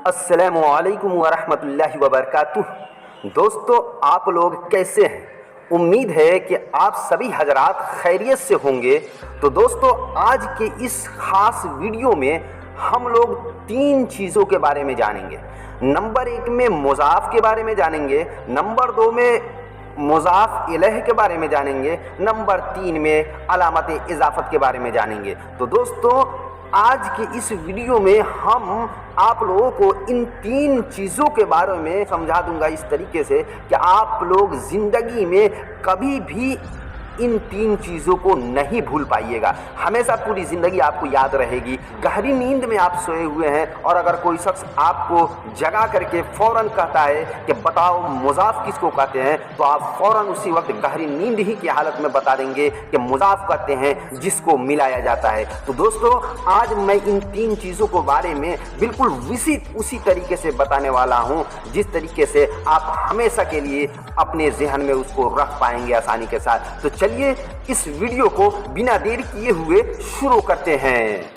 अस्सलामुअलैकुम वरहमतुल्लाहि वबरकातुह। दोस्तों, आप लोग कैसे हैं? उम्मीद है कि आप सभी हजरात खैरियत से होंगे। तो दोस्तों, आज के इस खास वीडियो में हम लोग 3 चीज़ों के बारे में जानेंगे। नंबर 1 में मुज़ाफ़ के बारे में जानेंगे, नंबर 2 में मुज़ाफ़ इलैह के बारे में जानेंगे, नंबर 3 में अलामत इजाफ़त के बारे में जानेंगे। तो दोस्तों, आज के इस वीडियो में हम आप लोगों को इन 3 चीज़ों के बारे में समझा दूंगा इस तरीके से कि आप लोग ज़िंदगी में कभी भी इन 3 चीज़ों को नहीं भूल पाइएगा। हमेशा पूरी ज़िंदगी आपको याद रहेगी। गहरी नींद में आप सोए हुए हैं और अगर कोई शख्स आपको जगा करके फ़ौरन कहता है कि बताओ मुज़ाफ़ किसको कहते हैं, तो आप फ़ौरन उसी वक्त गहरी नींद ही की हालत में बता देंगे कि मुज़ाफ़ कहते हैं जिसको मिलाया जाता है। तो दोस्तों, आज मैं इन 3 चीज़ों के बारे में बिल्कुल उसी तरीके से बताने वाला हूँ जिस तरीके से आप हमेशा के लिए अपने जहन में उसको रख पाएंगे आसानी के साथ। तो चलिए इस वीडियो को बिना देर किए हुए शुरू करते हैं।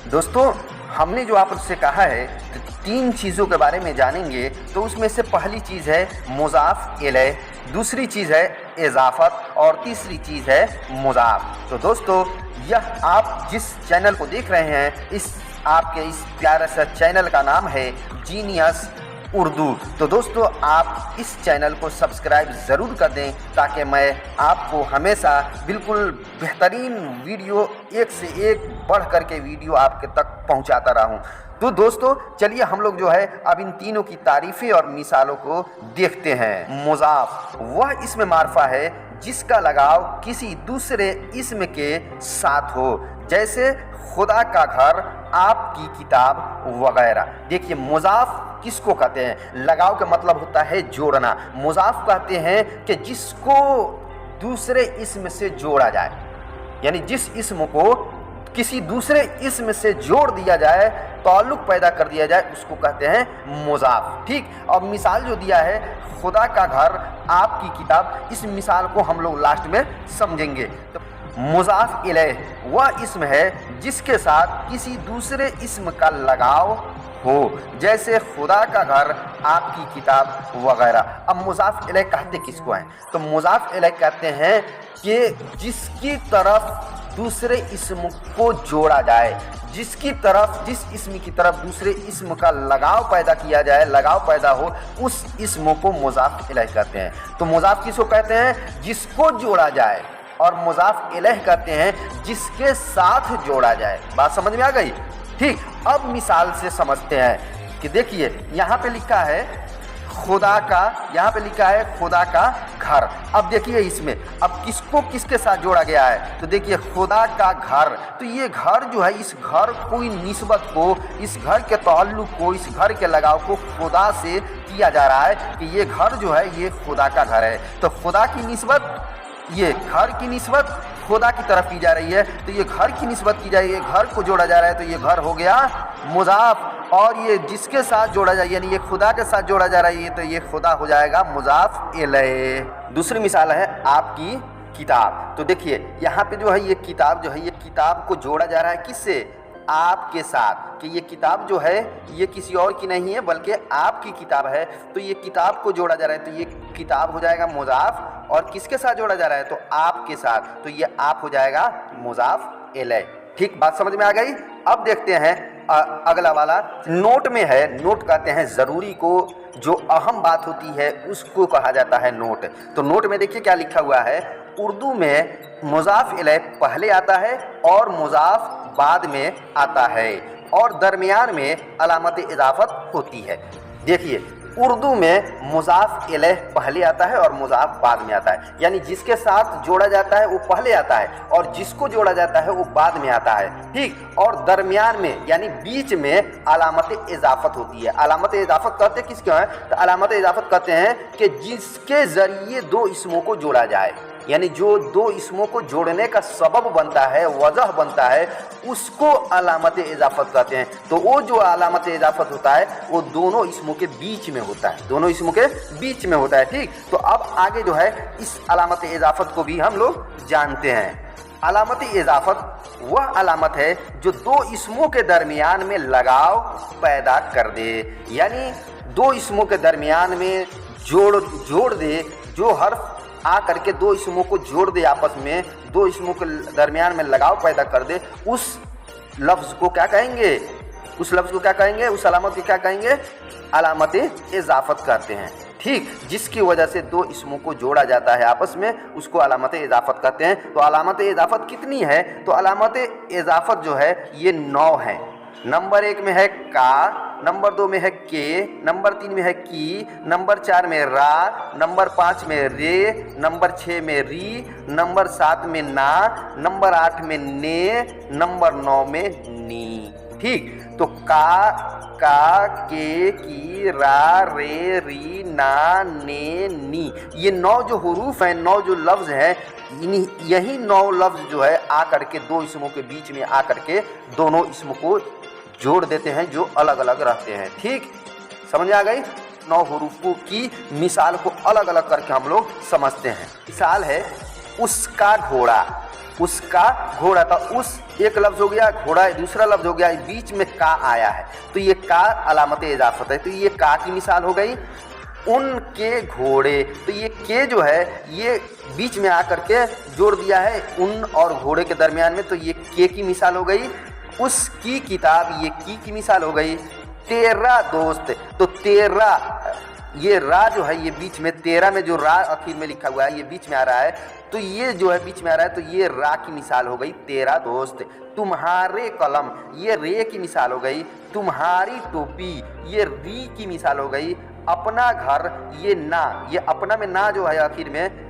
दोस्तों, हमने जो आपसे कहा है 3 चीज़ों के बारे में जानेंगे, तो उसमें से पहली चीज़ है मुज़ाफ़ इलैह, दूसरी चीज़ है इजाफ़त और तीसरी चीज़ है मुज़ाफ़। तो दोस्तों, यह आप जिस चैनल को देख रहे हैं, इस आपके इस प्यारे सा चैनल का नाम है जीनियस उर्दू। तो दोस्तों, आप इस चैनल को सब्सक्राइब ज़रूर कर दें ताकि मैं आपको हमेशा बिल्कुल बेहतरीन वीडियो, एक से एक बढ़ कर के वीडियो आपके तक पहुंचाता रहूं। तो दोस्तों, चलिए हम लोग जो है अब इन तीनों की तारीफ़ें और मिसालों को देखते हैं। मुज़ाफ़ वह इसम मारफा है जिसका लगाव किसी दूसरे इसम के साथ हो, जैसे खुदा का घर, आपकी किताब वगैरह। देखिए, मुज़ाफ़ किसको कहते हैं? लगाव का मतलब होता है जोड़ना। मुज़ाफ़ कहते हैं कि जिसको दूसरे इसम से जोड़ा जाए, यानी जिस इसम को किसी दूसरे इसम से जोड़ दिया जाए, ताल्लुक़ पैदा कर दिया जाए, उसको कहते हैं मुज़ाफ़। ठीक। और मिसाल जो दिया है खुदा का घर, आपकी किताब, इस मिसाल को हम लोग लास्ट में समझेंगे। तो मुज़ाफ़ इलैह वह इसम है जिसके साथ किसी दूसरे इसम का लगाव हो, जैसे खुदा का घर, आपकी किताब वगैरह। अब मुज़ाफ़ इलैह कहते किसको हैं? तो मुज़ाफ़ इलैह कहते हैं कि जिसकी तरफ दूसरे इसम को जोड़ा जाए, जिस इसम की तरफ दूसरे इसम का लगाव पैदा किया जाए, लगाव पैदा हो, उस इसम को मुज़ाफ़ इलैह कहते हैं। तो मुज़ाफ़ किसको कहते हैं? जिसको जोड़ा जाए, और मुज़ाफ़ इलैह कहते हैं जिसके साथ जोड़ा जाए। बात समझ में आ गई? ठीक। अब मिसाल से समझते हैं कि देखिए, यहाँ पे लिखा है खुदा का, यहाँ पे लिखा है खुदा का घर। अब देखिए इसमें अब किसको किसके साथ जोड़ा गया है? तो देखिए, खुदा का घर, तो ये घर जो है, इस घर कोई निस्बत को, इस घर के ताल्लुक़ को, इस घर के लगाव को खुदा से किया जा रहा है कि ये घर जो है ये खुदा का घर है। तो खुदा की निस्बत, ये घर की निस्बत खुदा की तरफ की जा रही है, तो ये घर की निस्बत की जा रही है, घर को जोड़ा जा रहा है, तो ये घर हो गया मुज़ाफ़। और ये जिसके साथ जोड़ा जाए, यानी ये खुदा के साथ जोड़ा जा रहा है, ये तो ये खुदा हो जाएगा मुज़ाफ़ इलैह। दूसरी मिसाल है आपकी किताब। तो देखिए, यहाँ पे जो है ये किताब जो है, ये किताब को जोड़ा जा रहा है किससे? आपके साथ, कि ये किताब जो है ये किसी और की नहीं है बल्कि आपकी किताब है। तो ये किताब को जोड़ा जा रहा है, तो ये किताब हो जाएगा मुज़ाफ़। और किसके साथ जोड़ा जा रहा है? तो आपके साथ, तो ये आप हो जाएगा मुज़ाफ़ इलैह। ठीक। बात समझ में आ गई? अब देखते हैं अगला वाला। नोट में है, नोट कहते हैं ज़रूरी को, जो अहम बात होती है उसको कहा जाता है नोट। तो नोट में देखिए क्या लिखा हुआ है। उर्दू में मुज़ाफ़ इलैह पहले आता है और मुज़ाफ़ बाद में आता है, और दरमियान में अलामत इजाफ़त होती है। देखिए, उर्दू में मुज़ाफ़ इलैह पहले आता है और मुज़ाफ़ बाद में आता है, यानी जिसके साथ जोड़ा जाता है वो पहले आता है और जिसको जोड़ा जाता है वो बाद में आता है। ठीक। और दरमियान में, यानी बीच में अलामत इजाफ़त होती है। अलामत इजाफ़त कहते किसको हैं? तो अलामत इजाफ़त कहते हैं कि जिसके ज़रिए 2 इसमों को जोड़ा जाए, यानी जो दो इसमों को जोड़ने का सबब बनता है, वजह बनता है, उसको अलामत इजाफत कहते हैं। तो वो जो अलामत इजाफत होता है वो दोनों इसमों के बीच में होता है, दोनों इसमों के बीच में होता है। ठीक, तो अब आगे जो है इस अलामत इजाफत को भी हम लोग जानते हैं। अलामत इजाफत वह अलामत है जो दो इसमों के दरमियान में लगाव पैदा कर दे, यानी दो इसमों के दरमियान में जोड़ दे, जो हर्फ आ करके दो इसमों को जोड़ दे, आपस में दो इसमों के दरमियान में लगाव पैदा कर दे, उस लफ्ज़ को क्या कहेंगे, उस लफ्ज़ को क्या कहेंगे, उस अलामत को क्या कहेंगे, अलामत इजाफत कहते हैं। ठीक, जिसकी वजह से दो इसमों को जोड़ा जाता है आपस में, उसको अलामत इजाफत कहते हैं। तो अलामत इजाफत कितनी है, तो अलामत इजाफत जो है ये 9 है। नंबर 1 में है का, नंबर 2 में है के, नंबर 3 में है की, नंबर 4 में रा, नंबर 5 में रे, नंबर 6 में री, नंबर 7 में ना, नंबर 8 में ने, नंबर 9 में नी। ठीक, तो का, के, की, रा, रे, री, ना, ने, नी, ये 9 जो हुरूफ हैं, 9 जो लफ्ज़ हैं, यही 9 लफ्ज़ जो है आकर के दो इसमों के बीच में आकर के दोनों इसमों को जोड़ देते हैं, जो अलग अलग रहते हैं। ठीक, समझ आ गई। 9 हुरूफों की मिसाल को अलग अलग करके हम लोग समझते हैं। मिसाल है उसका घोड़ा, उसका घोड़ा, था उस एक लफ्ज़ हो गया, घोड़ा दूसरा लफ्ज़ हो गया, बीच में का आया है, तो ये का अलामत इजाफत है। तो ये का की मिसाल हो गई। उनके घोड़े, तो ये के जो है ये बीच में आकर के जोड़ दिया है उन और घोड़े के दरमियान में, तो ये के की मिसाल हो गई। उसकी किताब, ये की मिसाल हो गई। तेरा दोस्त, तो तेरा, ये रा जो है ये बीच में, तेरा में जो रा आखिर में लिखा हुआ है ये बीच में आ रहा है, तो ये जो है बीच में आ रहा है, तो ये रा की मिसाल हो गई तेरा दोस्त। तुम्हारे कलम, ये रे की मिसाल हो गई। तुम्हारी टोपी, ये री की मिसाल हो गई। अपना घर, ये ना, ये अपना में ना जो है आखिर में,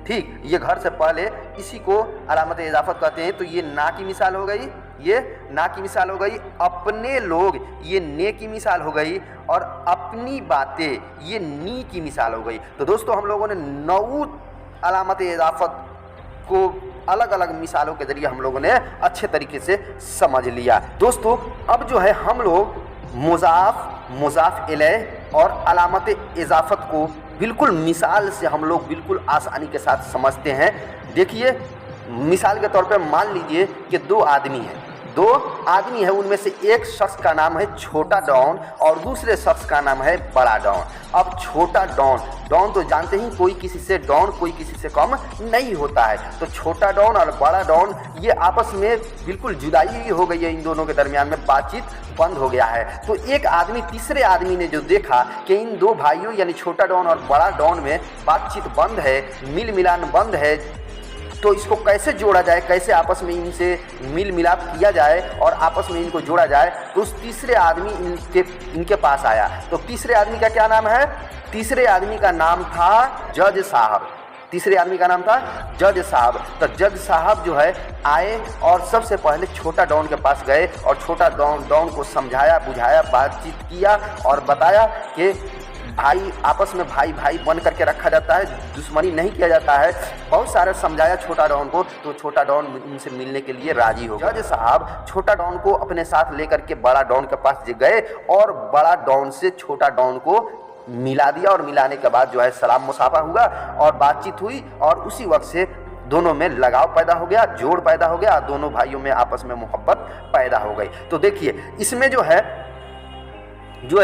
ठीक, ये घर से पहले, इसी को अलामत इजाफत कहते हैं। तो ये ना की मिसाल हो गई, ये ना की मिसाल हो गई। अपने लोग, ये ने की मिसाल हो गई। और अपनी बातें, ये नी की मिसाल हो गई। तो दोस्तों हम लोगों ने 9 अलामत इजाफत को अलग अलग मिसालों के जरिए हम लोगों ने अच्छे तरीके से समझ लिया। दोस्तों अब जो है हम लोग मुज़ाफ इलैह और अलामत इजाफत को बिल्कुल मिसाल से हम लोग बिल्कुल आसानी के साथ समझते हैं। देखिए, मिसाल के तौर पे मान लीजिए कि 2 आदमी हैं, 2 आदमी है, उनमें से एक शख्स का नाम है छोटा डॉन और दूसरे शख्स का नाम है बड़ा डॉन। अब छोटा डॉन तो जानते ही, कोई किसी से डॉन, कोई किसी से कम नहीं होता है। तो छोटा डॉन और बड़ा डॉन ये आपस में बिल्कुल जुदाई हो गई है, इन दोनों के दरमियान में बातचीत बंद हो गया है। तो एक आदमी, तीसरे आदमी ने जो देखा कि इन 2 भाइयों यानी छोटा डॉन और बड़ा डॉन में बातचीत बंद है, मिल मिलान बंद है, तो इसको कैसे जोड़ा जाए, कैसे आपस में इनसे मिल मिलाप किया जाए और आपस में इनको जोड़ा जाए, तो उस तीसरे आदमी इनके पास आया। तो तीसरे आदमी का क्या नाम है, तीसरे आदमी का नाम था जज साहब। तीसरे आदमी का नाम था जज साहब। तो जज साहब जो है आए और सबसे पहले छोटा डॉन के पास गए और छोटा डॉन को समझाया, बुझाया, बातचीत किया और बताया कि भाई आपस में भाई बन करके रखा जाता है, दुश्मनी नहीं किया जाता है। बहुत सारा समझाया छोटा डॉन को, तो छोटा डॉन उनसे मिलने के लिए राजी हो गया। जज साहब छोटा डॉन को अपने साथ लेकर के बड़ा डॉन के पास गए और बड़ा डॉन से छोटा डॉन को मिला दिया और मिलाने के बाद जो है सलाम मुसाफा हुआ और बातचीत हुई और उसी वक्त से दोनों में लगाव पैदा हो गया, जोड़ पैदा हो गया, दोनों भाइयों में आपस में मोहब्बत पैदा हो गई। तो देखिए इसमें जो है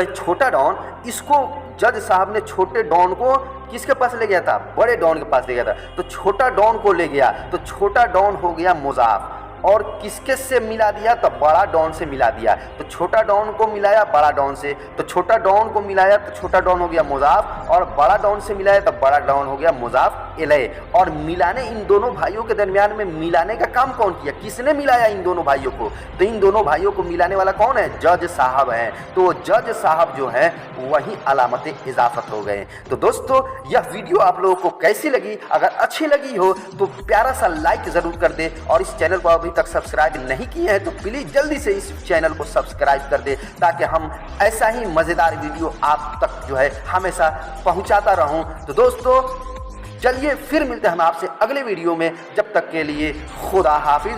छोटा डॉन, इसको जज साहब ने छोटे डॉन को किसके पास ले गया था, बड़े डॉन के पास ले गया था। तो छोटा डॉन को ले गया तो छोटा डॉन हो गया मुज़ाफ और किसके से मिला दिया, तो बड़ा डॉन से मिला दिया। तो छोटा डॉन को मिलाया बड़ा डॉन से, तो छोटा डॉन को मिलाया तो छोटा डॉन हो गया मुज़ाफ और बड़ा डॉन से मिलाया तो बड़ा डॉन हो गया मुज़ाफ इलैह। और मिलाने, इन दोनों भाइयों के दरमियान में मिलाने का काम कौन किया, किसने मिलाया इन दोनों भाइयों को, तो इन दोनों भाइयों को मिलाने वाला कौन है, जज साहब हैं। तो जज साहब जो हैं वही अलामत इजाफत हो गए। तो दोस्तों यह वीडियो आप लोगों को कैसी लगी, अगर अच्छी लगी हो तो प्यारा सा लाइक ज़रूर कर दे और इस चैनल को अभी तक सब्सक्राइब नहीं किए हैं तो प्लीज़ जल्दी से इस चैनल को सब्सक्राइब कर दे ताकि हम ऐसा ही मज़ेदार वीडियो आप तक जो है हमेशा पहुंचाता रहूं। तो दोस्तों चलिए फिर मिलते हैं हम आपसे अगले वीडियो में, जब तक के लिए खुदा हाफिज।